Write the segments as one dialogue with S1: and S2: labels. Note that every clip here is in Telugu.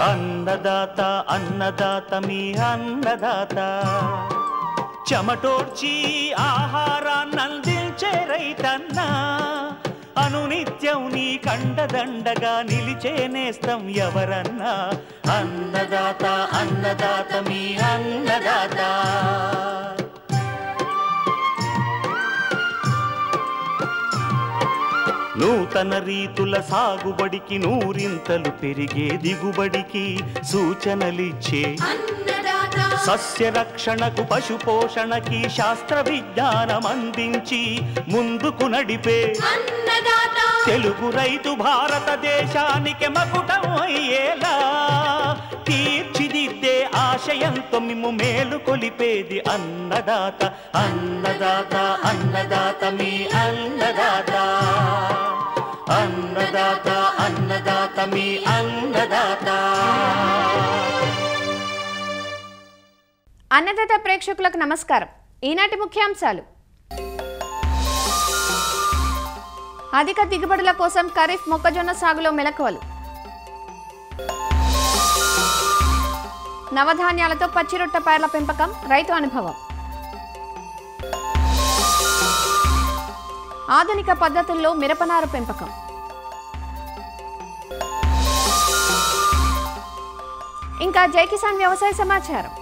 S1: అన్నదాత అన్నదాత మీ అన్నదాత చెమటోడ్చి ఆహారాన్నందించే రైతన్నా అనునిత్యం నీ కండదండగా నిలిచే నేస్తం ఎవరన్నా అన్నదాత అన్నదాత మీ అన్నదాత నూతన రీతుల సాగుబడికి నూరింతలు పెరిగే దిగుబడికి సూచనలిచ్చే సస్య రక్షణకు పశు పోషణకి శాస్త్ర విజ్ఞానం అందించి ముందుకు నడిపే తెలుగు రైతు భారతదేశానికి మకుటం అయ్యేలా తీర్చిదిద్దే ఆశయంతో మిమ్ము మేలు కొలిపేది అన్నదాత అన్నదాత అన్నదాత మీ అన్నదాత అన్నదాత అన్నదాత మీ అన్నదాత.
S2: అన్నదాత ప్రేక్షకులకు నమస్కారం. ఈనాటి ముఖ్యాంశాలు: అధిక దిగుబడుల కోసం ఖరీఫ్ మొక్కజొన్న సాగులో మెలకువలు, నవధాన్యాలతో పచ్చిరొట్ట పైర్ల పెంపకం రైతు అనుభవం, ఆధునిక పద్ధతుల్లో మిరపనారు పెంపకం, ఇంకా జై కిసాన్ వ్యవసాయ సమాచారం.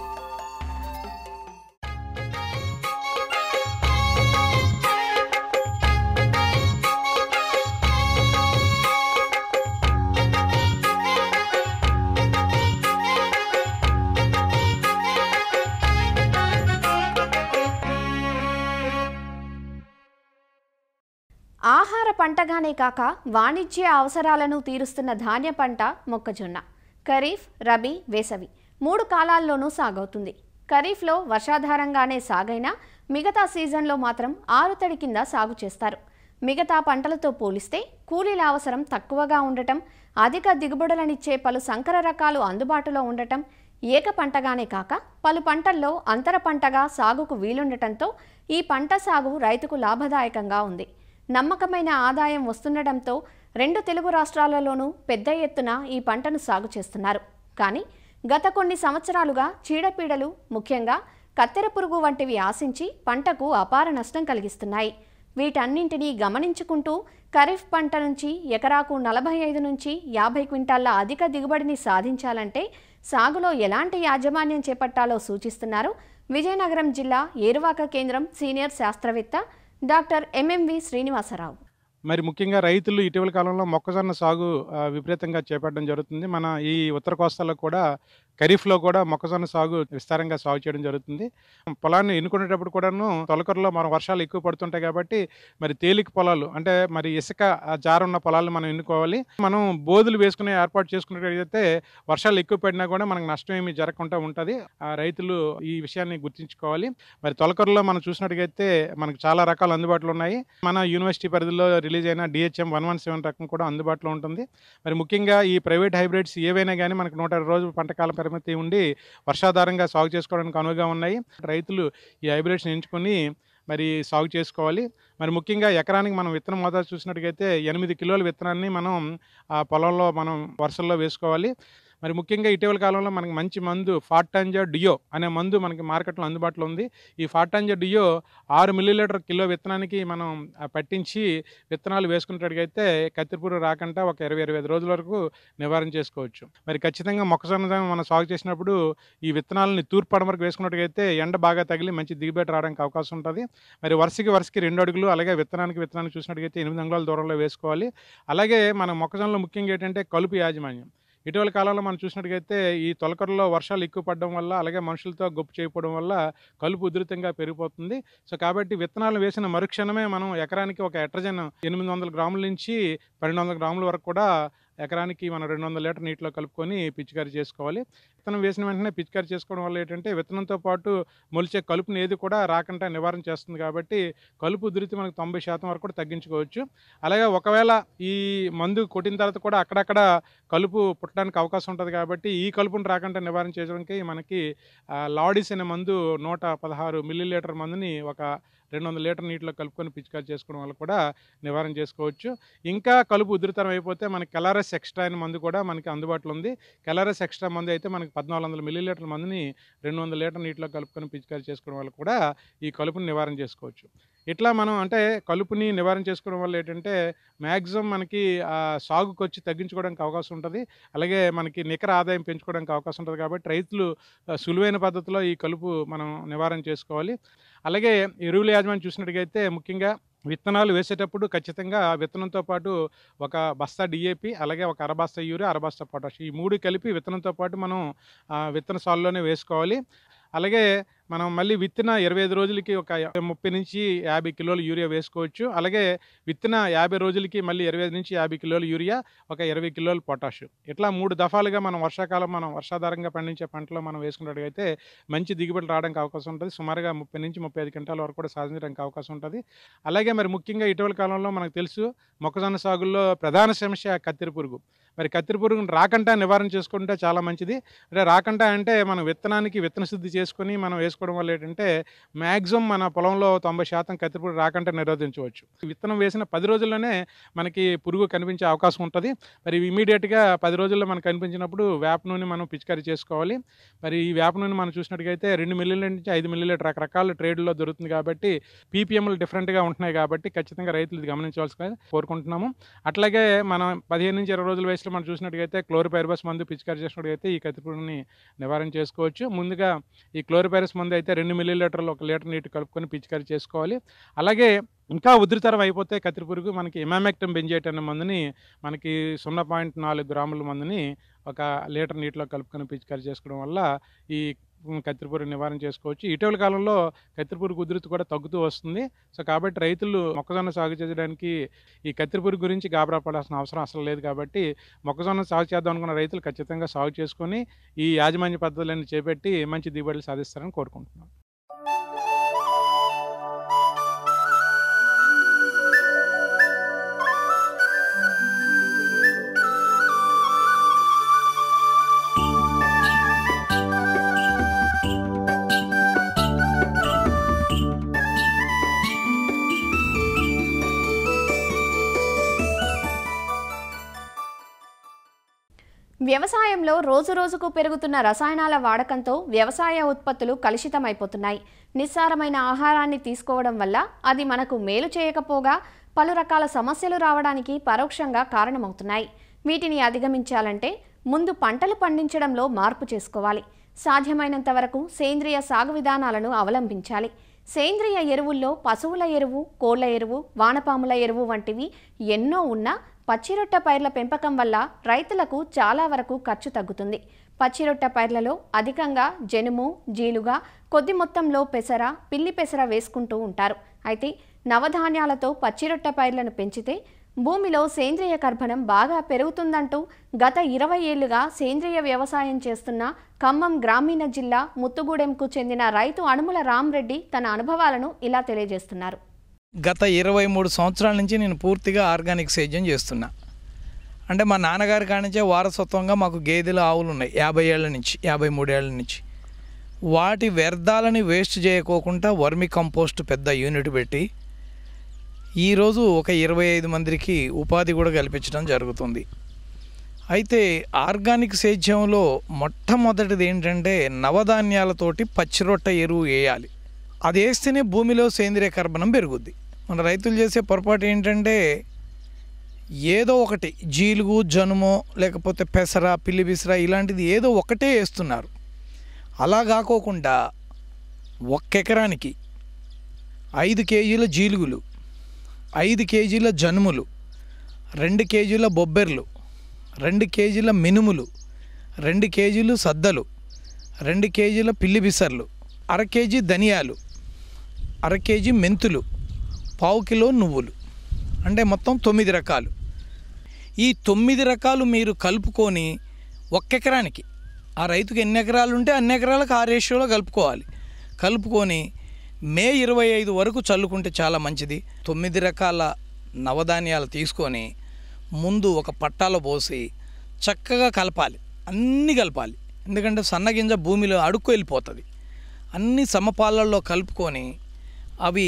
S2: ఆహార పంటగానే కాక వాణిజ్య అవసరాలను తీరుస్తున్న ధాన్య పంట మొక్కజొన్న. ఖరీఫ్, రబీ, వేసవి 3 కాలాల్లోనూ సాగవుతుంది. ఖరీఫ్లో వర్షాధారంగానే సాగైనా మిగతా సీజన్లో మాత్రం ఆరుతడి కింద సాగు చేస్తారు. మిగతా పంటలతో పోలిస్తే కూలీల అవసరం తక్కువగా ఉండటం, అధిక దిగుబడులనిచ్చే పలు సంకర రకాలు అందుబాటులో ఉండటం, ఏక పంటగానే కాక పలు పంటల్లో అంతర పంటగా సాగుకు వీలుండటంతో ఈ పంట సాగు రైతుకు లాభదాయకంగా ఉంది. నమ్మకమైన ఆదాయం వస్తుండటంతో 2 తెలుగు రాష్ట్రాలలోనూ పెద్ద ఎత్తున ఈ పంటను సాగు చేస్తున్నారు. కానీ గత కొన్ని సంవత్సరాలుగా చీడపీడలు, ముఖ్యంగా కత్తెర పురుగు వంటివి ఆశించి పంటకు అపార నష్టం కలిగిస్తున్నాయి. వీటన్నింటినీ గమనించుకుంటూ ఖరీఫ్ పంట నుంచి ఎకరాకు 45 నుంచి 50 క్వింటాళ్ల అధిక దిగుబడిని సాధించాలంటే సాగులో ఎలాంటి యాజమాన్యం చేపట్టాలో సూచిస్తున్నారు విజయనగరం జిల్లా ఏరువాక కేంద్రం సీనియర్ శాస్త్రవేత్త డాక్టర్ ఎంఎంవి శ్రీనివాసరావు.
S3: మరి ముఖ్యంగా రైతులు ఇటీవల కాలంలో మొక్కజొన్న సాగు విపరీతంగా చేపట్టడం జరుగుతుంది. మన ఈ ఉత్తర కోస్తాలో కూడా ఖరీఫ్లో కూడా మొక్కజొన్న సాగు విస్తారంగా సాగు చేయడం జరుగుతుంది. పొలాన్ని ఎన్నుకునేటప్పుడు కూడాను తొలకరలో మనం వర్షాలు ఎక్కువ పడుతుంటాయి కాబట్టి మరి తేలిక పొలాలు అంటే మరి ఇసుక జారున్న పొలాలను మనం ఎన్నుకోవాలి. మనం బోధులు వేసుకునే ఏర్పాటు చేసుకున్నట్లయితే వర్షాలు ఎక్కువ పడినా కూడా మనకు నష్టం ఏమీ జరగకుండా ఉంటుంది. రైతులు ఈ విషయాన్ని గుర్తుంచుకోవాలి. మరి తొలకరలో మనం చూసినట్టుగైతే మనకు చాలా రకాలు అందుబాటులో ఉన్నాయి. మన యూనివర్సిటీ పరిధిలో రిలీజ్ అయిన DHM 117 రకం కూడా అందుబాటులో ఉంటుంది. మరి ముఖ్యంగా ఈ ప్రైవేట్ హైబ్రిడ్స్ ఏవైనా కానీ మనకు 120 రోజుల పంటకాలం పరిమితి ఉండి వర్షాధారంగా సాగు చేసుకోవడానికి అనువుగా ఉన్నాయి. రైతులు ఈ హైబ్రిడ్స్ని ఎంచుకొని మరి సాగు చేసుకోవాలి. మరి ముఖ్యంగా ఎకరానికి మనం విత్తనం మోతాదు చూసినట్టుగైతే 8 కిలోల విత్తనాన్ని మనం ఆ పొలంలో మనం వరుసల్లో వేసుకోవాలి. మరి ముఖ్యంగా ఇటీవల కాలంలో మనకి మంచి మందు ఫార్టాంజా డియో అనే మందు మనకి మార్కెట్లో అందుబాటులో ఉంది. ఈ ఫార్టాంజా డియో 6 మిల్లీలీటర్ కిలో విత్తనానికి మనం పట్టించి విత్తనాలు వేసుకున్నట్టుగైతే కత్తిరిపురుగు రాకుండా ఒక 20-25 రోజుల వరకు నివారణ చేసుకోవచ్చు. మరి ఖచ్చితంగా మొక్కజొన్న మనం సాగు చేసినప్పుడు ఈ విత్తనాలని తూర్పు పడమరకు వేసుకున్నట్టుగైతే ఎండ బాగా తగిలి మంచి దిగుబడి రావడానికి అవకాశం ఉంటుంది. మరి వరుసకి 2 అడుగులు అలాగే విత్తనానికి చూసినట్టుగైతే 8 అంగుళాల దూరంలో వేసుకోవాలి. అలాగే మన మొక్కజొన్నలో ముఖ్యంగా ఏంటంటే కలుపు యాజమాన్యం. ఇటీవల కాలంలో మనం చూసినట్టుగైతే ఈ తొలకరలో వర్షాలు ఎక్కువ పడడం వల్ల అలాగే మనుషులతో గొప్ప చేయకపోవడం వల్ల కలుపు ఉధృతంగా పెరిగిపోతుంది. సో కాబట్టి విత్తనాలు వేసిన మరుక్షణమే మనం ఎకరానికి ఒక ఎట్రజన్ 800 గ్రాముల నుంచి 1200 గ్రాముల వరకు కూడా ఎకరానికి మనం 200 లీటర్ నీటిలో కలుపుకొని పిచికారీ చేసుకోవాలి. విత్తనం వేసిన వెంటనే పిచికారీ చేసుకోవడం వల్ల ఏంటంటే విత్తనంతో పాటు మొలిచే కలుపుని ఏది కూడా రాకుండా నివారణ చేస్తుంది కాబట్టి కలుపు ఉధృతి మనకు 90% వరకు కూడా తగ్గించుకోవచ్చు. అలాగే ఒకవేళ ఈ మందు కొట్టిన తర్వాత కూడా అక్కడక్కడ కలుపు పుట్టడానికి అవకాశం ఉంటుంది కాబట్టి ఈ కలుపుని రాకుండా నివారణ చేయడానికి మనకి లాడిస్ అనే మందు 116 మిల్లీలీటర్ మందుని ఒక 200 లీటర్ నీటిలో కలుపుకొని పిచికారీ చేసుకోవడం వల్ల కూడా నివారణ చేసుకోవచ్చు. ఇంకా కలుపు ఉధృతరం అయిపోతే మనకి కెలారస్ ఎక్స్ట్రా అనే మందు కూడా మనకి అందుబాటులో ఉంది. కెలారస్ ఎక్స్ట్రా మందు అయితే మనకి 1400 మిల్లీలీటర్ల మందుని 200 లీటర్ నీటిలో కలుపుకొని పిచికారీ చేసుకోవడం వల్ల కూడా ఈ కలుపుని నివారణ చేసుకోవచ్చు. ఇట్లా మనం అంటే కలుపుని నివారణ చేసుకోవడం వల్ల ఏంటంటే మ్యాక్సిమం మనకి సాగు ఖర్చు తగ్గించుకోవడానికి అవకాశం ఉంటుంది. అలాగే మనకి నికర ఆదాయం పెంచుకోవడానికి అవకాశం ఉంటుంది కాబట్టి రైతులు సులువైన పద్ధతిలో ఈ కలుపు మనం నివారణ చేసుకోవాలి. అలాగే ఎరువుల యాజమాన్యం చూసినట్టుగైతే ముఖ్యంగా విత్తనాలు వేసేటప్పుడు ఖచ్చితంగా విత్తనంతో పాటు ఒక బస్తా డిఏపి, అలాగే ఒక అరబస్తా యూరియా, అరబస్తా పొటాష్ ఈ 3 కలిపి విత్తనంతో పాటు మనం విత్తన సాల్లోనే వేసుకోవాలి. అలాగే మనం మళ్ళీ విత్తిన 25 రోజులకి ఒక 30 నుంచి 50 కిలోలు యూరియా వేసుకోవచ్చు. అలాగే విత్తిన 50 రోజులకి మళ్ళీ 25 నుంచి 50 కిలోలు యూరియా, ఒక 20 కిలోలు పొటాష్ ఇట్లా 3 దఫాలుగా మనం వర్షాకాలం మనం వర్షాధారంగా పండించే పంటలో మనం వేసుకున్నట్టయితే మంచి దిగుబడి రావడానికి అవకాశం ఉంటుంది. సుమారుగా 30 నుంచి 35 క్వింటాల వరకు కూడా సాధించడానికి అవకాశం ఉంటుంది. అలాగే మరి ముఖ్యంగా ఇటీవల కాలంలో మనకు తెలుసు మొక్కజొన్న సాగుల్లో ప్రధాన సమస్య కత్తెర పురుగు. మరి కత్తెర పురుగును రాకుండా నివారణ చేసుకుంటే చాలా మంచిది. అంటే రాకుండా అంటే మనం విత్తనానికి విత్తన శుద్ధి చేసుకొని మనం వేసుకోవడం వల్ల ఏంటంటే మ్యాక్సిమం మన పొలంలో 90% కత్తెర పురుగు రాకుండా నిరోధించవచ్చు. విత్తనం వేసిన 10 రోజుల్లోనే మనకి పురుగు కనిపించే అవకాశం ఉంటుంది. మరి ఇమీడియట్గా 10 రోజుల్లో మనకు కనిపించినప్పుడు వేప నూనె మనం పిచికారీ చేసుకోవాలి. మరి ఈ వేప నూనె మనం చూసినట్టుగైతే 2 మిల్లీలీటర్ నుంచి 5 మిల్లీలీటర్ రకరకాల ట్రేడ్లో దొరుకుతుంది కాబట్టి పీపీఎంలు డిఫరెంట్గా ఉంటున్నాయి కాబట్టి ఖచ్చితంగా రైతులు ఇది గమనించవలసిందిగా కోరుకుంటున్నాము. అట్లాగే మనం 15 నుంచి 20 రోజుల వయసులో మనం చూసినట్టుగైతే క్లోరోపైరిఫాస్ మందు పిచికారీ చేసినట్టుగైతే ఈ కత్తెర పురుగుని నివారణ చేసుకోవచ్చు. ముందుగా ఈ క్లోరోపైరిఫాస్ మందు అయితే 2 మిల్లీలీటర్లు 1 లీటర్ నీటి కలుపుకొని పిచికారీ చేసుకోవాలి. అలాగే ఇంకా ఉధృతరం అయిపోతే కత్తెర పురుగు మనకి ఇమామెక్టమ్ బెంజేట్ అనే మందుని మనకి 0.4 గ్రాముల మందుని 1 లీటర్ నీటిలో కలుపుకొని పిచికారీ చేసుకోవడం వల్ల ఈ కత్తెర పురుగు నివారణ చేసుకోవచ్చు. ఇటీవల కాలంలో కత్తెర పురుగు ఉధృతి కూడా తగ్గుతూ వస్తుంది. సో కాబట్టి రైతులు మొక్కజొన్న సాగు చేయడానికి ఈ కత్తెర పురుగు గురించి గాబరా పడాల్సిన అవసరం అసలు లేదు కాబట్టి మొక్కజొన్న సాగు చేద్దాం అనుకున్న రైతులు ఖచ్చితంగా సాగు చేసుకొని ఈ యాజమాన్య పద్ధతులన్నీ చేపట్టి మంచి దిగుబడులు సాధిస్తారని కోరుకుంటున్నాను.
S2: వ్యవసాయంలో రోజురోజుకు పెరుగుతున్న రసాయనాల వాడకంతో వ్యవసాయ ఉత్పత్తులు కలుషితమైపోతున్నాయి. నిస్సారమైన ఆహారాన్ని తీసుకోవడం వల్ల అది మనకు మేలు చేయకపోగా పలు రకాల సమస్యలు రావడానికి పరోక్షంగా కారణమవుతున్నాయి. వీటిని అధిగమించాలంటే ముందు పంటలు పండించడంలో మార్పు చేసుకోవాలి. సాధ్యమైనంత వరకు సేంద్రియ సాగు విధానాలను అవలంబించాలి. సేంద్రియ ఎరువుల్లో పశువుల ఎరువు, కోళ్ల ఎరువు, వానపాముల ఎరువు వంటివి ఎన్నో ఉన్నా పచ్చిరొట్ట పైర్ల పెంపకం వల్ల రైతులకు చాలా వరకు ఖర్చు తగ్గుతుంది. పచ్చిరొట్ట పైర్లలో అధికంగా జనుము, జీలుగా, కొద్ది మొత్తంలో పెసర, పిల్లి పెసర వేసుకుంటూ ఉంటారు. అయితే నవధాన్యాలతో పచ్చిరొట్ట పైర్లను పెంచితే భూమిలో సేంద్రియ కర్బనం బాగా పెరుగుతుందంటూ గత 20 ఏళ్లుగా సేంద్రియ వ్యవసాయం చేస్తున్న ఖమ్మం గ్రామీణ జిల్లా ముత్తుగూడెంకు చెందిన రైతు అనుముల రామ్రెడ్డి తన అనుభవాలను ఇలా తెలియజేస్తున్నారు.
S4: గత 23 సంవత్సరాల నుంచి నేను పూర్తిగా ఆర్గానిక్ సేద్యం చేస్తున్నా. అంటే మా నాన్నగారి కాడి నుంచే వారసత్వంగా మాకు గేదెలు, ఆవులు ఉన్నాయి 50 ఏళ్ల నుంచి, 53 ఏళ్ల నుంచి. వాటి వ్యర్థాలని వేస్ట్ చేయకోకుండా వర్మి కంపోస్ట్ పెద్ద యూనిట్ పెట్టి ఈరోజు ఒక 25 మందికి ఉపాధి కూడా కల్పించడం జరుగుతుంది. అయితే ఆర్గానిక్ సేద్యంలో మొట్టమొదటిది ఏంటంటే నవధాన్యాలతోటి పచ్చిరొట్ట ఎరువు వేయాలి. అది వేస్తేనే భూమిలో సేంద్రియ కర్బనం పెరుగుద్ది. మన రైతులు చేసే పొరపాటు ఏంటంటే ఏదో ఒకటి జీలుగు, జనుమో, లేకపోతే పెసర, పిల్లి బిసర ఇలాంటిది ఏదో ఒకటే వేస్తున్నారు. అలా కాకోకుండా 1 ఎకరానికి 5 కేజీల జీలుగులు, 5 కేజీల జనుములు, 2 కేజీల బొబ్బెర్లు, 2 కేజీల మినుములు, 2 కేజీలు సద్దలు, 2 కేజీల పిల్లి బిసర్లు, 1/2 కేజీ ధనియాలు, 1/2 కేజీ మెంతులు, 1/2 కిలో నువ్వులు, అంటే మొత్తం 9 రకాలు. ఈ 9 రకాలు మీరు కలుపుకొని 1 ఎకరానికి ఆ రైతుకి ఎన్ని ఎకరాలు ఉంటే అన్ని ఎకరాలకు ఆ రేషియోలో కలుపుకోవాలి. కలుపుకొని మే 25 వరకు చల్లుకుంటే చాలా మంచిది. 9 రకాల నవధాన్యాలు తీసుకొని ముందు ఒక పట్టాలో పోసి చక్కగా కలపాలి, అన్నీ కలపాలి. ఎందుకంటే సన్నగింజ భూమిలో అడుక్కు వెళ్ళిపోతుంది. అన్ని సమపాలల్లో కలుపుకొని అవి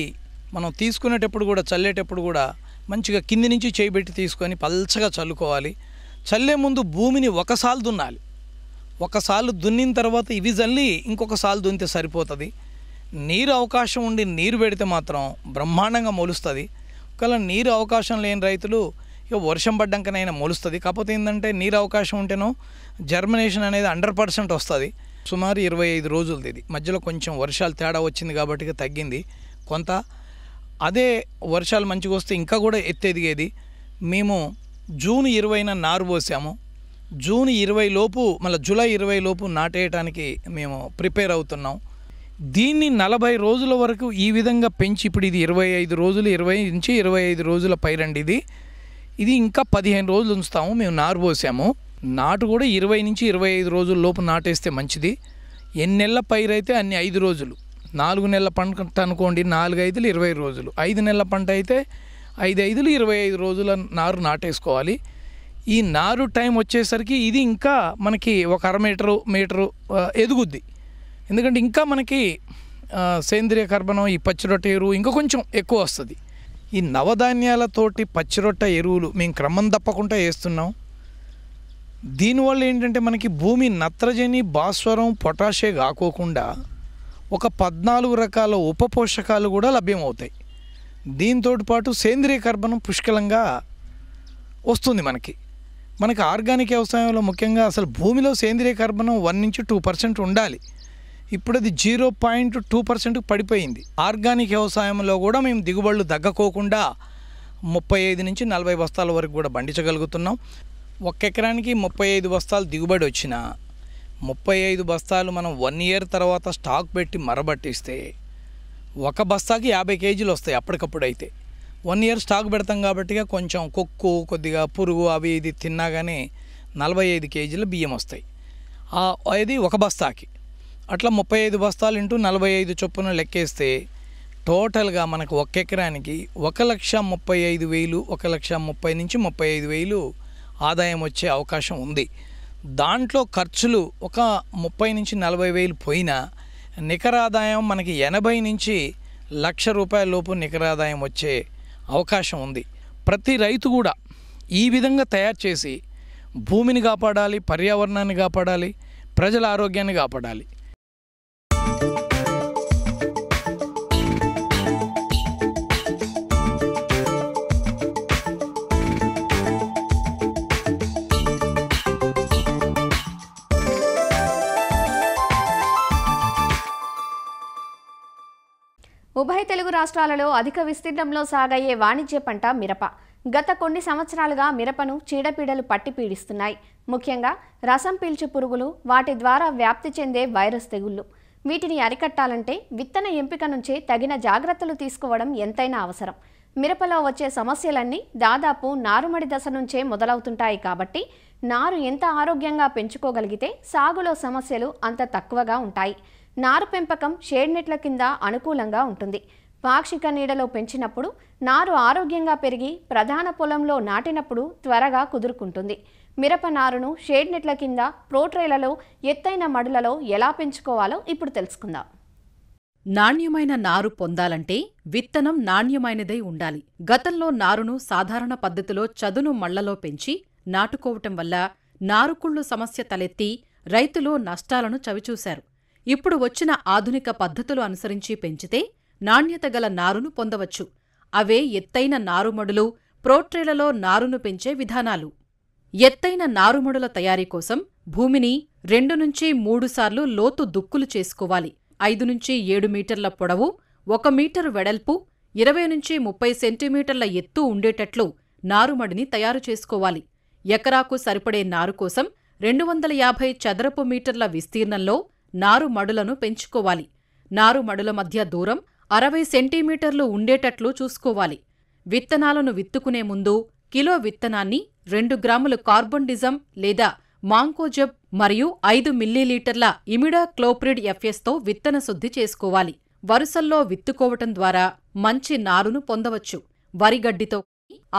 S4: మనం తీసుకునేటప్పుడు కూడా చల్లేటప్పుడు కూడా మంచిగా కింది నుంచి చేయబెట్టి తీసుకొని పల్చగా చల్లుకోవాలి. చల్లే ముందు భూమిని ఒకసారి దున్నాలి. ఒకసారి దున్నిన తర్వాత ఇవి చల్లి ఇంకొకసారి దున్నితే సరిపోతుంది. నీరు అవకాశం ఉండి నీరు పెడితే మాత్రం బ్రహ్మాండంగా మొలుస్తుంది. ఒకవేళ నీరు అవకాశం లేని రైతులు ఇక వర్షం పడ్డాకనైనా మొలుస్తుంది. కాకపోతే ఏంటంటే నీరు అవకాశం ఉంటేనో జర్మినేషన్ అనేది 100% వస్తుంది. సుమారు 25 రోజులది ఇది. మధ్యలో కొంచెం వర్షాలు తేడా వచ్చింది కాబట్టి తగ్గింది కొంత. అదే వర్షాలు మంచిగా వస్తే ఇంకా కూడా ఎత్తెదిగేది. మేము జూన్ 20న నారు పోసాము. జూన్ 20 లోపు మళ్ళీ జూలై 20 లోపు నాటేయడానికి మేము ప్రిపేర్ అవుతున్నాం. దీన్ని 40 రోజుల వరకు ఈ విధంగా పెంచి ఇప్పుడు ఇది 25 రోజులు, 20 నుంచి 25 రోజుల పైరండి ఇది ఇంకా 15 రోజులు ఉంచుతాము. మేము నారు పోసాము. నాటు కూడా 20 నుంచి 25 రోజుల లోపు నాటేస్తే మంచిది. ఎన్ని నెలల పైరైతే అన్ని 5 రోజులు. 4 నెలల పంట అనుకోండి, 4 5లు 20 రోజులు. 5 నెలల పంట అయితే 5 5లు 25 రోజుల నారు నాటేసుకోవాలి. ఈ నారు టైం వచ్చేసరికి ఇది ఇంకా మనకి ఒక మీటరు ఎదుగుద్ది. ఎందుకంటే ఇంకా మనకి సేంద్రియ కర్బనం, ఈ పచ్చిరొట్ట ఎరువు ఇంకా కొంచెం ఎక్కువ వస్తుంది. ఈ నవధాన్యాలతోటి పచ్చిరొట్ట ఎరువులు మేము క్రమం తప్పకుండా వేస్తున్నాం. దీనివల్ల ఏంటంటే మనకి భూమి నత్రజని, భాస్వరం, పొటాషే కాకోకుండా ఒక 14 రకాల ఉప పోషకాలు కూడా లభ్యమవుతాయి. దీంతో పాటు సేంద్రియ కర్బనం పుష్కలంగా వస్తుంది. మనకి ఆర్గానిక్ వ్యవసాయంలో ముఖ్యంగా అసలు భూమిలో సేంద్రియ కర్బనం 1 నుంచి 2% ఉండాలి. ఇప్పుడు అది 0.2% పడిపోయింది. ఆర్గానిక్ వ్యవసాయంలో కూడా మేము దిగుబడులు తగ్గకోకుండా 35 నుంచి 40 బస్తాల వరకు కూడా పండించగలుగుతున్నాం. 1 ఎకరానికి 35 బస్తాలు దిగుబడి వచ్చినా 35 బస్తాలు మనం 1 ఇయర్ తర్వాత స్టాక్ పెట్టి మరబట్టిస్తే ఒక బస్తాకి 50 కేజీలు వస్తాయి. అప్పటికప్పుడు అయితే 1 ఇయర్ స్టాక్ పెడతాం కాబట్టి కొంచెం కొక్కు, కొద్దిగా పురుగు అవి ఇది తిన్నా కానీ 45 కేజీల బియ్యం వస్తాయి. అది ఒక బస్తాకి. అట్లా 35 బస్తాలు ఇంటూ 45 చొప్పున లెక్కేస్తే టోటల్గా మనకు 1 ఎకరానికి 1,35,000, 1,30,000 నుంచి 35,000 ఆదాయం వచ్చే అవకాశం ఉంది. దాంట్లో ఖర్చులు ఒక 30 నుంచి 40,000 పోయినా నికర ఆదాయం మనకి 80 నుంచి ₹1,00,000 లోపు నికర ఆదాయం వచ్చే అవకాశం ఉంది. ప్రతి రైతు కూడా ఈ విధంగా తయారు చేసి భూమిని కాపాడాలి, పర్యావరణాన్ని కాపాడాలి, ప్రజల ఆరోగ్యాన్ని కాపాడాలి.
S2: ఉభయ తెలుగు రాష్ట్రాలలో అధిక విస్తీర్ణంలో సాగయ్యే వాణిజ్య పంట మిరప. గత కొన్ని సంవత్సరాలుగా మిరపను చీడపీడలు పట్టి పీడిస్తున్నాయి. ముఖ్యంగా రసం పీల్చు పురుగులు, వాటి ద్వారా వ్యాప్తి చెందే వైరస్ తెగుళ్లు. వీటిని అరికట్టాలంటే విత్తన ఎంపిక నుంచే తగిన జాగ్రత్తలు తీసుకోవడం ఎంతైనా అవసరం. మిరపలో వచ్చే సమస్యలన్నీ దాదాపు నారుమడి దశ నుంచే మొదలవుతుంటాయి. కాబట్టి నారు ఎంత ఆరోగ్యంగా పెంచుకోగలిగితే సాగులో సమస్యలు అంత తక్కువగా ఉంటాయి. నారు పెంపకం షేడ్ నెట్ల కింద అనుకూలంగా ఉంటుంది. పాక్షిక నీడలో పెంచినప్పుడు నారు ఆరోగ్యంగా పెరిగి ప్రధాన పొలంలో నాటినప్పుడు త్వరగా కుదురుకుంటుంది. మిరప నారును షేడ్ నెట్ల కింద ప్రోట్రేలలో ఎత్తైన మడులలో ఎలా పెంచుకోవాలో ఇప్పుడు తెలుసుకుందాం.
S5: నాణ్యమైన నారు పొందాలంటే విత్తనం నాణ్యమైనదై ఉండాలి. గతంలో నారును సాధారణ పద్ధతిలో చదును మళ్లలో పెంచి నాటుకోవటం వల్ల నారుకుళ్ళు సమస్య తలెత్తి రైతులు నష్టాలను చవిచూశారు. ఇప్పుడు వచ్చిన ఆధునిక పద్ధతులు అనుసరించి పెంచితే నాణ్యత గల నారును పొందవచ్చు. అవే ఎత్తైన నారుమడులు, ప్రోట్రేలలో నారును పెంచే విధానాలు. ఎత్తైన నారుమడుల తయారీ కోసం భూమిని 2 నుంచి 3 సార్లు లోతు దుక్కులు చేసుకోవాలి. 5 నుంచి 7 మీటర్ల పొడవు, 1 మీటరు వెడల్పు, 20 నుంచి 30 సెంటీమీటర్ల ఎత్తు ఉండేటట్లు నారుమడిని తయారు చేసుకోవాలి. ఎకరాకు సరిపడే నారు కోసం 250 చదరపు మీటర్ల విస్తీర్ణంలో నారుమడులను పెంచుకోవాలి. నారుమడుల మధ్య దూరం 60 సెంటీమీటర్లు ఉండేటట్లు చూసుకోవాలి. విత్తనాలను విత్తుకునే ముందు కిలో విత్తనాన్ని 2 గ్రాములు కార్బన్ డిజం లేదా మాంకోజబ్ మరియు 5 మిల్లీలీటర్ల ఇమిడాక్లోప్రిడ్ ఎఫ్ఎస్తో విత్తన శుద్ధి చేసుకోవాలి. వరుసల్లో విత్తుకోవటం ద్వారా మంచి నారును పొందవచ్చు. వరిగడ్డితో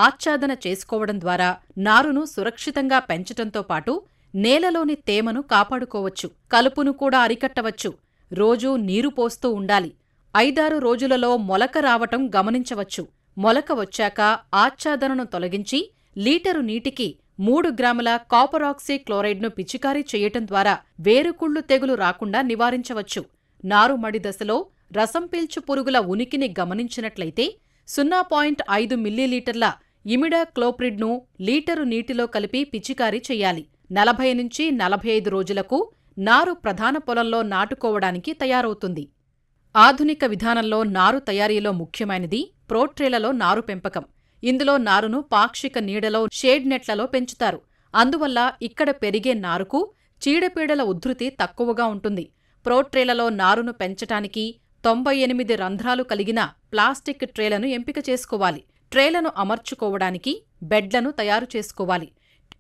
S5: ఆచ్ఛాదన చేసుకోవడం ద్వారా నారును సురక్షితంగా పెంచటంతో పాటు నేలలోని తేమను కాపాడుకోవచ్చు. కలుపును కూడా అరికట్టవచ్చు. రోజూ నీరు పోస్తూ ఉండాలి. 5-6 రోజులలో మొలక రావటం గమనించవచ్చు. మొలక వచ్చాక ఆచ్ఛాదనను తొలగించి లీటరు నీటికి 3 గ్రాముల కాపరాక్సీ క్లోరైడ్ను పిచికారీ చేయటం ద్వారా వేరుకుళ్ళు తెగులు రాకుండా నివారించవచ్చు. నారుమడి దశలో రసం పీల్చు పురుగుల ఉనికిని గమనించినట్లయితే 0.5 మిల్లీలీటర్ల ఇమిడాక్లోప్రిడ్ను లీటరు నీటిలో కలిపి పిచికారీ చెయ్యాలి. 40 నుంచి 45 రోజులకు నారు ప్రధాన పొలంలో నాటుకోవడానికి తయారవుతుంది. ఆధునిక విధానంలో నారు తయారీలో ముఖ్యమైనది ప్రోట్రేలలో నారు పెంపకం. ఇందులో నారును పాక్షిక నీడలో షేడ్ నెట్లలో పెంచుతారు. అందువల్ల ఇక్కడ పెరిగే నారుకు చీడపీడల ఉధృతి తక్కువగా ఉంటుంది. ప్రోట్రేలలో నారును పెంచటానికి 98 రంధ్రాలు కలిగిన ప్లాస్టిక్ ట్రేలను ఎంపిక చేసుకోవాలి. ట్రేలను అమర్చుకోవడానికి బెడ్లను తయారు చేసుకోవాలి.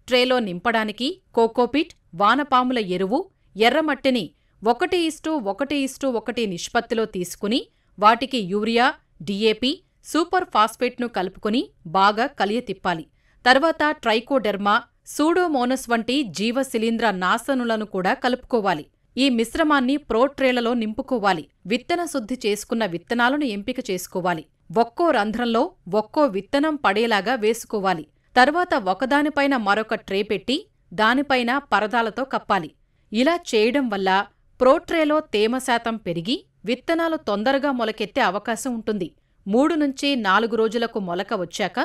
S5: ట్రేలో నింపడానికి కోకోపిట్, వానపాముల ఎరువు, ఎర్రమట్టిని 1:1:1 నిష్పత్తిలో తీసుకుని వాటికి యూరియా, డిఏపి, సూపర్ ఫాస్ఫేట్ను కలుపుకుని బాగా కలియతిప్పాలి. తర్వాత ట్రైకోడెర్మా, సూడోమోనస్ వంటి జీవశిలీంద్ర నాశనులను కూడా కలుపుకోవాలి. ఈ మిశ్రమాన్ని ప్రోట్రేలలో నింపుకోవాలి. విత్తన శుద్ధి చేసుకున్న విత్తనాలను ఎంపిక చేసుకోవాలి. ఒక్కో రంధ్రంలో ఒక్కో విత్తనం పడేలాగా వేసుకోవాలి. తర్వాత ఒకదానిపైన మరొక ట్రే పెట్టి దానిపైన పరదాలతో కప్పాలి. ఇలా చేయడం వల్ల ప్రోట్రేలో తేమ శాతం పెరిగి విత్తనాలు తొందరగా మొలకెత్తే అవకాశం ఉంటుంది. 3 నుంచి 4 రోజులకు మొలక వచ్చాక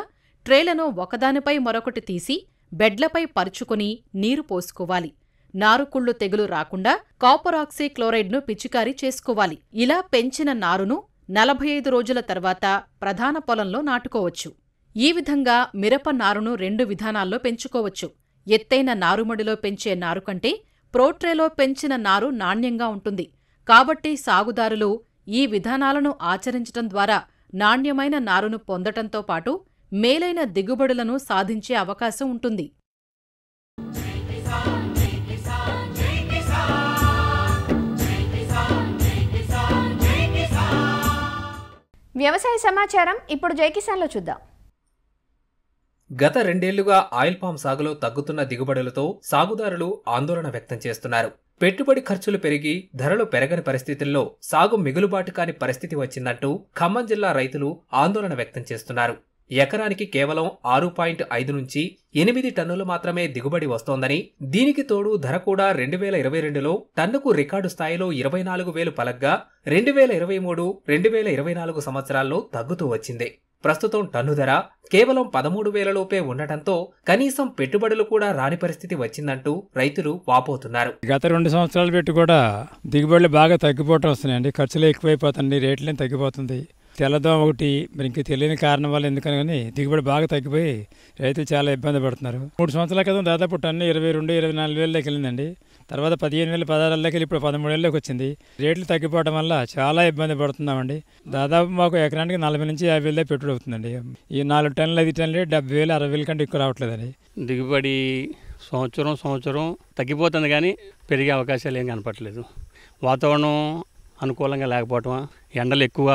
S5: ట్రేలను ఒకదానిపై మరొకటి తీసి బెడ్లపై పరుచుకుని నీరు పోసుకోవాలి. నారుకుళ్ళు తెగులు రాకుండా కాపరాక్సీ క్లోరైడ్ను పిచికారీ చేసుకోవాలి. ఇలా పెంచిన నారును 45 రోజుల తర్వాత ప్రధాన పొలంలో నాటుకోవచ్చు. ఈ విధంగా మిరప నారును 2 విధానాల్లో పెంచుకోవచ్చు. ఎత్తైన నారుమడిలో పెంచే నారు కంటే ప్రోట్రేలో పెంచిన నారు నాణ్యంగా ఉంటుంది. కాబట్టి సాగుదారులు ఈ విధానాలను ఆచరించటం ద్వారా నాణ్యమైన నారును పొందటంతో పాటు మేలైన దిగుబడులను సాధించే అవకాశం ఉంటుంది.
S2: వ్యవసాయ సమాచారం ఇప్పుడు జై కిసాన్లో చూద్దాం.
S6: గత 2 ఏళ్లుగా ఆయిల్ పామ్ సాగులో తగ్గుతున్న దిగుబడులతో సాగుదారులు ఆందోళన వ్యక్తం చేస్తున్నారు. పెట్టుబడి ఖర్చులు పెరిగి ధరలు పెరగని పరిస్థితుల్లో సాగు మిగులుబాటు కాని పరిస్థితి వచ్చిందంటూ ఖమ్మం జిల్లా రైతులు ఆందోళన వ్యక్తం చేస్తున్నారు. ఎకరానికి కేవలం 6.5 నుంచి 8 టన్నులు మాత్రమే దిగుబడి వస్తోందని, దీనికి తోడు ధర కూడా 2022లో టన్నుకు రికార్డు స్థాయిలో 24,000 పలగ్గా 2023, 2024 సంవత్సరాల్లో తగ్గుతూ వచ్చింది. ప్రస్తుతం టన్ను ధర కేవలం 13,000 లోపే ఉండటంతో కనీసం పెట్టుబడులు కూడా రాని పరిస్థితి వచ్చిందంటూ రైతులు వాపోతున్నారు.
S7: గత 2 సంవత్సరాలు పెట్టి కూడా దిగుబడులు బాగా తగ్గిపోవటం వస్తున్నాయండి. ఖర్చులు ఎక్కువైపోతుంది, రేట్లేం తగ్గిపోతుంది. తెల్లదోమ ఒకటి మరి ఇంక తెలియని కారణం వల్ల ఎందుకని కానీ దిగుబడి బాగా తగ్గిపోయి రైతులు చాలా ఇబ్బంది పడుతున్నారు. 3 సంవత్సరాల క్రితం దాదాపు టన్ను 22-24 వేలలోకి వెళ్ళిందండి. తర్వాత 15,000, 16,000 వెళ్ళి ఇప్పుడు 13,000లోకి వచ్చింది. రేట్లు తగ్గిపోవడం వల్ల చాలా ఇబ్బంది పడుతున్నామండి. దాదాపు మాకు ఎకరానికి 40 నుంచి 50,000 పెట్టుబడి అవుతుందండి. ఈ 4 టన్నులు 5 టన్నులు 70,000, 60,000 కంటే ఎక్కువ రావట్లేదండి.
S8: దిగుబడి సంవత్సరం తగ్గిపోతుంది కానీ పెరిగే అవకాశాలు ఏం కనపట్లేదు. వాతావరణం అనుకూలంగా లేకపోవటం, ఎండలు ఎక్కువ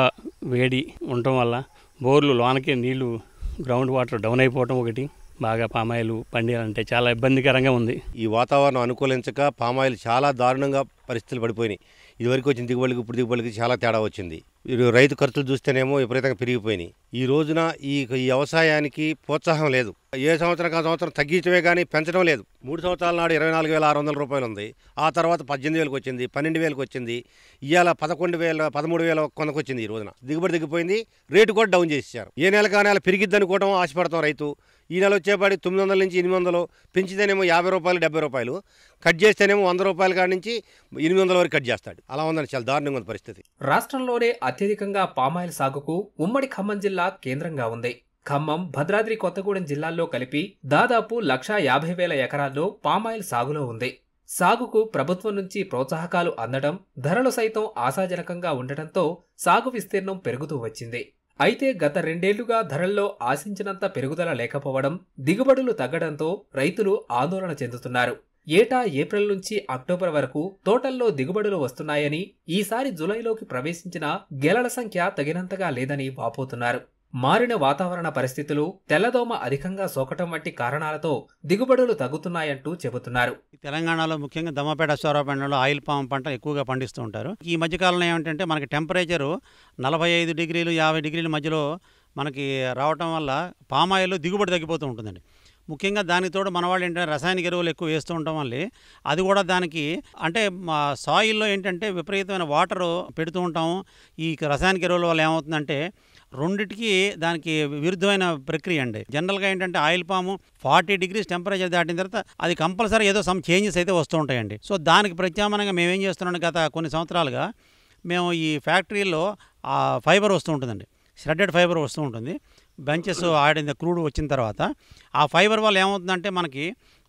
S8: వేడి ఉండటం వల్ల బోర్లు లోనకి నీళ్లు గ్రౌండ్ వాటర్ డౌన్ అయిపోవటం ఒకటి, బాగా పామాయిల్ పండియాలంటే చాలా ఇబ్బందికరంగా ఉంది.
S9: ఈ వాతావరణం అనుకూలించక పామాయిల్ చాలా దారుణంగా పరిస్థితులు పడిపోయినాయి. ఇదివరకు వచ్చిన దిగుబడికి ఇప్పుడు దిగుబడికి చాలా తేడా వచ్చింది. రైతు ఖర్చులు చూస్తేనేమో విపరీతంగా పెరిగిపోయినాయి. ఈ రోజున ఈ వ్యవసాయానికి ప్రోత్సాహం లేదు. ఏ సంవత్సరం తగ్గించడమే కానీ పెంచడం లేదు. 3 సంవత్సరాల నాడు 24,600 రూపాయలు ఉంది. ఆ తర్వాత 18,000కి వచ్చింది, 12,000కి వచ్చింది. ఇవాళ 11,000, 13,000 కొందకు వచ్చింది. ఈ రోజున దిగుబడి తగ్గిపోయింది, రేటు కూడా డౌన్ చేశారు. ఏ నెలకు ఆ నెల పెరిగిద్ది అనుకోవడం ఆశపడతాం రైతు. ఈ నెల వచ్చేపాటి 900 నుంచి 800, పెంచితేనేమో 50 రూపాయలు, 70 రూపాయలు, కట్ చేస్తేనేమో 100 రూపాయల కాడి నుంచి 800 వరకు కట్ చేస్తాడు. అలా ఉందని చాలా దారుణంగా ఉంది పరిస్థితి.
S6: రాష్ట్రంలోనే అత్యధికంగా పామాయిల్ సాగుకు ఉమ్మడి ఖమ్మం జిల్లా కేంద్రంగా ఉంది. ఖమ్మం, భద్రాద్రి కొత్తగూడెం జిల్లాల్లో కలిపి దాదాపు 150,000 ఎకరాల్లో పామాయిల్ సాగులో ఉంది. సాగుకు ప్రభుత్వం నుంచి ప్రోత్సాహకాలు అందడం, ధరలు సైతం ఆశాజనకంగా ఉండటంతో సాగు విస్తీర్ణం పెరుగుతూ వచ్చింది. అయితే గత 2 ఏళ్లుగా ధరల్లో ఆశించినంత పెరుగుదల లేకపోవడం, దిగుబడులు తగ్గడంతో రైతులు ఆందోళన చెందుతున్నారు. ఏటా ఏప్రిల్ నుంచి అక్టోబర్ వరకు తోటల్లో దిగుబడులు వస్తున్నాయని, ఈసారి జులైలోకి ప్రవేశించిన గెలల సంఖ్య తగినంతగా లేదని వాపోతున్నారు. మారిన వాతావరణ పరిస్థితులు, తెల్లదోమ అధికంగా సోకటం వంటి కారణాలతో దిగుబడులు తగ్గుతున్నాయంటూ చెబుతున్నారు.
S10: తెలంగాణలో ముఖ్యంగా దమ్మపేట, సోరాపేటలో ఆయిల్ పామ్ పంట ఎక్కువగా పండిస్తూ ఉంటారు. ఈ మధ్యకాలంలో ఏమిటంటే మనకి టెంపరేచరు 45 డిగ్రీలు 50 డిగ్రీల మధ్యలో మనకి రావటం వల్ల పామాయిల్లో దిగుబడి తగ్గిపోతూ ఉంటుందండి. ముఖ్యంగా దానికి తోడు మన వాళ్ళు ఏంటంటే రసాయనిక ఎరువులు ఎక్కువ వేస్తూ ఉండటం వల్ల అది కూడా దానికి అంటే మా సాయిల్లో ఏంటంటే విపరీతమైన వాటర్ పెడుతూ ఉంటాము. ఈ రసాయనిక ఎరువుల వల్ల ఏమవుతుందంటే రెండిటికి దానికి విరుద్ధమైన ప్రక్రియ అండి. జనరల్గా ఏంటంటే ఆయిల్ పాము 40 డిగ్రీస్ టెంపరేచర్ దాటిన తర్వాత అది కంపల్సరీ ఏదో సమ్ చేంజెస్ అయితే వస్తూ ఉంటాయండి. సో దానికి ప్రత్యామ్నాయంగా మేమేం చేస్తున్నాం, గత కొన్ని సంవత్సరాలుగా మేము ఈ ఫ్యాక్టరీలో ఫైబర్ వస్తూ ఉంటుందండి, ష్రెడెడ్ ఫైబర్ వస్తూ ఉంటుంది. బెంచెస్ ఆడిన క్రూడ్ వచ్చిన తర్వాత ఆ ఫైబర్ వల్ల ఏమవుతుందంటే మనకి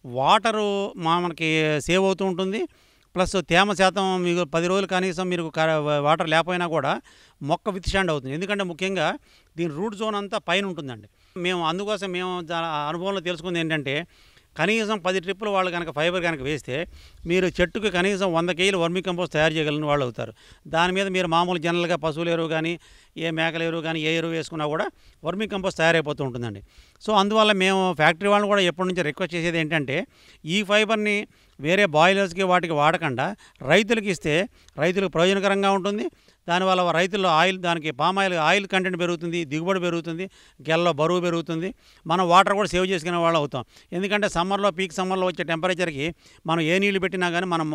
S10: వాటరు మనకి సేవ్ అవుతూ ఉంటుంది. ప్లస్ తేమ శాతం మీకు 10 రోజులు కనీసం మీరు వాటర్ లేకపోయినా కూడా మొక్క విత్స్టాండ్ అవుతుంది. ఎందుకంటే ముఖ్యంగా దీని రూట్ జోన్ అంతా పైన ఉంటుందండి. అందుకోసం మేము అనుభవంలో తెలుసుకుంది ఏంటంటే కనీసం 10 ట్రిప్పులు వాళ్ళు కనుక ఫైబర్ కనుక వేస్తే మీరు చెట్టుకి కనీసం 100 కేజీలు వర్మీ కంపోస్ట్ తయారు చేయగలిగిన వాళ్ళు అవుతారు. దాని మీద మీరు మామూలు జనరల్గా పశువుల ఎరువు కానీ ఏ మేకల ఎరువు కానీ ఏ ఎరువు వేసుకున్నా కూడా వర్మీ కంపోస్ట్ తయారైపోతూ ఉంటుందండి. సో అందువల్ల మేము ఫ్యాక్టరీ వాళ్ళని కూడా ఎప్పటి నుంచి రిక్వెస్ట్ చేసేది ఏంటంటే ఈ ఫైబర్ని వేరే బాయిలర్స్కి వాటికి వాడకుండా రైతులకు ఇస్తే రైతులకు ప్రయోజనకరంగా ఉంటుంది. దానివల్ల రైతుల్లో దానికి ఆయిల్ కంటెంట్ పెరుగుతుంది, దిగుబడి పెరుగుతుంది, గెల్లో బరువు పెరుగుతుంది, మనం వాటర్ కూడా సేవ్ చేసుకునే వాళ్ళు అవుతాం. ఎందుకంటే పీక్ సమ్మర్లో వచ్చే టెంపరేచర్కి మనం ఏ నీళ్లు పెట్టినా కానీ మనం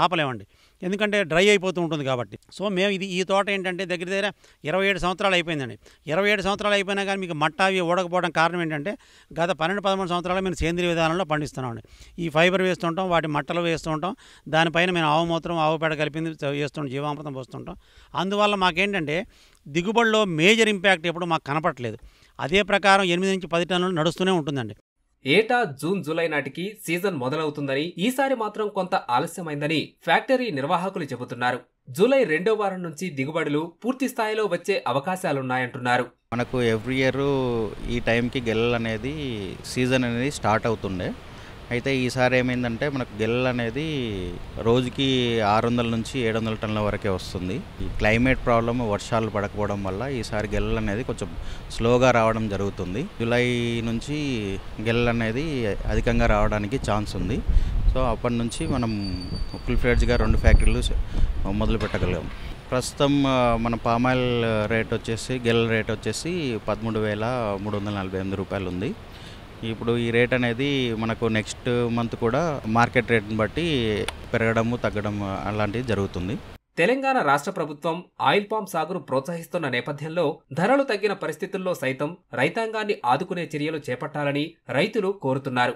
S10: ఆపలేమండి, ఎందుకంటే డ్రై అయిపోతూ ఉంటుంది కాబట్టి. సో మేము ఈ తోట ఏంటంటే దగ్గర 27 సంవత్సరాలు అయిపోయిందండి. 27 సంవత్సరాలు అయిపోయినా కానీ మీకు మట్ట అవి ఊడకపోవడం కారణం ఏంటంటే గత 12-13 సంవత్సరాలు మేము సేంద్రీయ విధానంలో పండిస్తున్నామండి. ఈ ఫైబర్ వేస్తుంటాం, వాటి మట్టలు వేస్తూ ఉంటాం, దానిపైన మేము ఆవు మూత్రం ఆవు పేడ కలిపింది వేస్తుంటాం, జీవామృతం పోస్తుంటాం. అందువల్ల మాకేంటంటే దిగుబడిలో మేజర్ ఇంపాక్ట్ ఎప్పుడు మాకు కనపడట్లేదు. అదే ప్రకారం 8 నుంచి 10 టన్నులు నడుస్తూనే ఉంటుందండి.
S6: ఏటా జూన్ జూలై నాటికి సీజన్ మొదలవుతుందని, ఈసారి మాత్రం కొంత ఆలస్యమైందని ఫ్యాక్టరీ నిర్వాహకులు చెబుతున్నారు. జూలై 2వ వారం నుంచి దిగుబడులు పూర్తి స్థాయిలో వచ్చే అవకాశాలున్నాయంటున్నారు.
S11: మనకు ఎవ్రీ ఇయర్ ఈ టైంకి గెలలు అనేది సీజన్ అనేది స్టార్ట్ అవుతుండే. అయితే ఈసారి ఏమైందంటే మనకు గెలలు అనేది రోజుకి 600 నుంచి 700 టన్నుల వరకే వస్తుంది. ఈ క్లైమేట్ ప్రాబ్లమ్, వర్షాలు పడకపోవడం వల్ల ఈసారి గెలలు అనేది కొంచెం స్లోగా రావడం జరుగుతుంది. జూలై నుంచి గెలలు అనేది అధికంగా రావడానికి ఛాన్స్ ఉంది. సో అప్పటి నుంచి మనం ఫుల్ ఫ్లెడ్జ్గా 2 ఫ్యాక్టరీలు మొదలు పెట్టగలిగాం. ప్రస్తుతం మన పామాయిల్ రేట్ వచ్చేసి గెలల రేట్ వచ్చేసి 13,348 రూపాయలు ఉంది. ఇప్పుడు ఈ రేట్ అనేది మనకు నెక్స్ట్ మంత్ కూడా మార్కెట్ రేట్ని బట్టి పెరగడము తగ్గడం అలాంటివి జరుగుతుంది.
S6: తెలంగాణ రాష్ట్ర ప్రభుత్వం ఆయిల్ పామ్ సాగును ప్రోత్సహిస్తున్న నేపథ్యంలో ధరలు తగ్గిన పరిస్థితుల్లో సైతం రైతాంగాన్ని ఆదుకునే చర్యలు చేపట్టాలని రైతులు కోరుతున్నారు.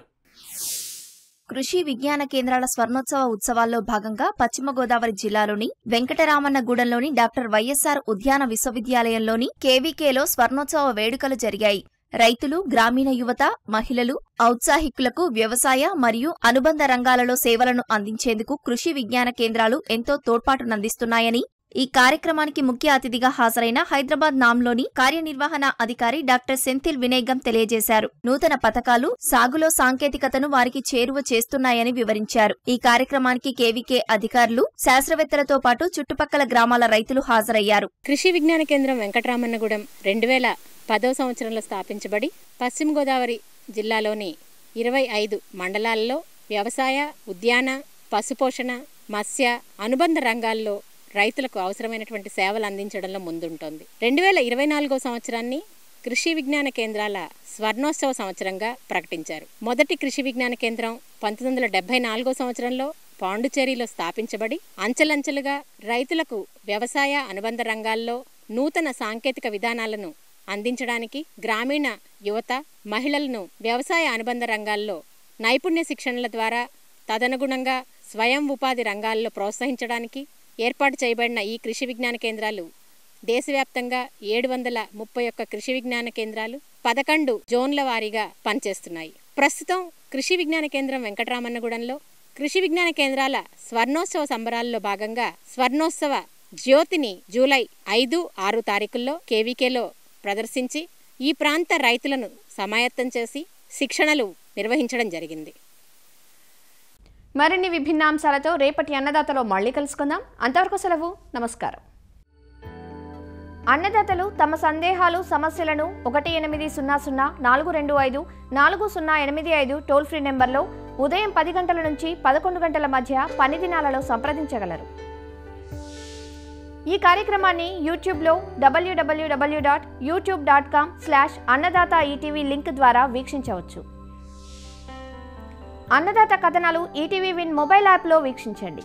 S12: కృషి విజ్ఞాన కేంద్రాల స్వర్ణోత్సవ ఉత్సవాల్లో భాగంగా పశ్చిమ గోదావరి జిల్లాలోని వెంకటరామన్నగూడెంలోని డాక్టర్ వైఎస్ఆర్ ఉద్యాన విశ్వవిద్యాలయంలోని కేవీకేలో స్వర్ణోత్సవ వేడుకలు జరిగాయి. రైతులు, గ్రామీణ యువత, మహిళలు, ఔత్సాహికులకు వ్యవసాయ మరియు అనుబంధ రంగాలలో సేవలను అందించేందుకు కృషి విజ్ఞాన కేంద్రాలు ఎంతో తోడ్పాటునందిస్తున్నాయని ఈ కార్యక్రమానికి ముఖ్య అతిథిగా హాజరైన హైదరాబాద్ నాంలోని కార్యనిర్వహణ అధికారి డాక్టర్ సెంథిల్ వినయగం తెలియజేశారు. నూతన పథకాలు సాగులో సాంకేతికతను వారికి చేరువ చేస్తున్నాయని వివరించారు. ఈ కార్యక్రమానికి కేవీకే అధికారులు, శాస్త్రవేత్తలతో పాటు చుట్టుపక్కల గ్రామాల రైతులు హాజరయ్యారు.
S13: కృషి విజ్ఞాన కేంద్రం వెంకటరామన్నగూడెం 2010వ సంవత్సరంలో స్థాపించబడి పశ్చిమ గోదావరి జిల్లాలోని 25 మండలాల్లో వ్యవసాయ, ఉద్యాన, పశుపోషణ, మత్స్య, అనుబంధ రంగాల్లో రైతులకు అవసరమైనటువంటి సేవలు అందించడంలో ముందుంటోంది. 2024వ సంవత్సరాన్ని కృషి విజ్ఞాన కేంద్రాల స్వర్ణోత్సవ సంవత్సరంగా ప్రకటించారు. మొదటి కృషి విజ్ఞాన కేంద్రం 1974వ సంవత్సరంలో పాండుచేరిలో స్థాపించబడి అంచెలంచెలుగా రైతులకు వ్యవసాయ అనుబంధ రంగాల్లో నూతన సాంకేతిక విధానాలను అందించడానికి, గ్రామీణ యువత, మహిళలను వ్యవసాయ అనుబంధ రంగాల్లో నైపుణ్య శిక్షణల ద్వారా తదనుగుణంగా స్వయం ఉపాధి రంగాల్లో ప్రోత్సహించడానికి ఏర్పాటు చేయబడిన ఈ కృషి విజ్ఞాన కేంద్రాలు దేశవ్యాప్తంగా 731 కృషి విజ్ఞాన కేంద్రాలు 11 జోన్ల వారీగా పనిచేస్తున్నాయి. ప్రస్తుతం కృషి విజ్ఞాన కేంద్రం వెంకటరామన్నగూడెంలో కృషి విజ్ఞాన కేంద్రాల స్వర్ణోత్సవ సంబరాల్లో భాగంగా స్వర్ణోత్సవ జ్యోతిని జూలై 5-6 తారీఖుల్లో కేవీకేలో ప్రదర్శించి ఈ ప్రాంత రైతులను సమాయత్తం చేసి శిక్షణలు నిర్వహించడం జరిగింది.
S2: మరిన్ని విభిన్న అంశాలతో రేపటి అన్నదాతలో మళ్ళీ కలుసుకుందాం. అంతవరకు సెలవు. నమస్కారం. అన్నదాతలు తమ సందేహాలు సమస్యలను 1800-425-4085 టోల్ ఫ్రీ నెంబర్లో ఉదయం 10 గంటల నుంచి 11 గంటల మధ్య పని దినాలలో సంప్రదించగలరు. ఈ కార్యక్రమాన్ని యూట్యూబ్లో www.youtube.com/అన్నదాత-ఈటీవీ లింక్ ద్వారా వీక్షించవచ్చు. అన్నదాత కథనాలు ఈటీవీ విన్ మొబైల్ యాప్లో వీక్షించండి.